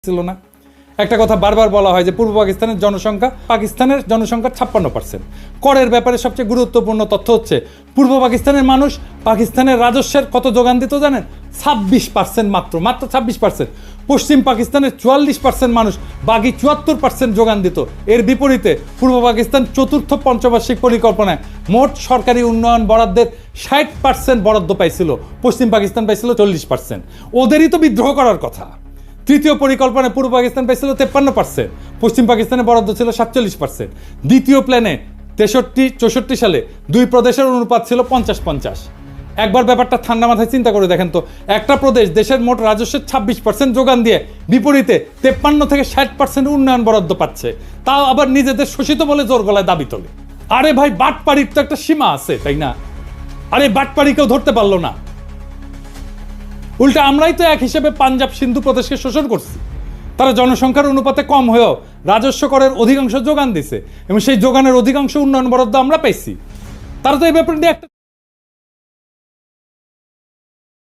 ছিল না। একটা কথা বারবার বলা হয় যে পূর্ব পাকিস্তানের জনসংখ্যা 56%। করের ব্যাপারে সবচেয়ে গুরুত্বপূর্ণ তথ্য হচ্ছে পূর্ব পাকিস্তানের মানুষ পাকিস্তানের রাজস্বের কত যোগান দিত জানেন? 26%, মাত্র 26%। পশ্চিম পাকিস্তানের 44% মানুষ বাকি 74% যোগান দিত। এর বিপরীতে পূর্ব পাকিস্তান চতুর্থ পঞ্চবার্ষিক পরিকল্পনায় মোট সরকারি উন্নয়ন বরাদ্দের 60% বরাদ্দ পাইছিল, পশ্চিম পাকিস্তান পাইছিল 40%। ওদেরই তো বিদ্রোহ করার কথা। তৃতীয় পরিকল্পনায় পূর্ব পাকিস্তান পাইছিল 53%, পশ্চিম পাকিস্তানের বরাদ্দ ছিল 47%। দ্বিতীয় প্ল্যানে 63-64 সালে দুই প্রদেশের অনুপাত ছিল 50-50। একবার ব্যাপারটা ঠান্ডা মাথায় চিন্তা করে দেখেন তো, একটা প্রদেশ দেশের মোট রাজস্বের 26% যোগান দিয়ে বিপরীতে 53 থেকে 60% উন্নয়ন বরাদ্দ পাচ্ছে, তাও আবার নিজেদের শোষিত বলে জোর গলায় দাবি তোলে। আরে ভাই, বাটপাড়ির তো একটা সীমা আছে, তাই না? আরে বাটপাড়ি কেউ ধরতে পারলো না। উল্টা আমরাই তো এক হিসেবে পাঞ্জাব সিন্ধু প্রদেশকে শোষণ করছি। তারা জনসংখ্যার অনুপাতে কম হয়েও রাজস্ব করের অধিকাংশ যোগান দিছে এবং সেই যোগানের অধিকাংশ উন্নয়ন বরাদ্দ আমরা পাইছি। তারা তো এই ব্যাপারে একটা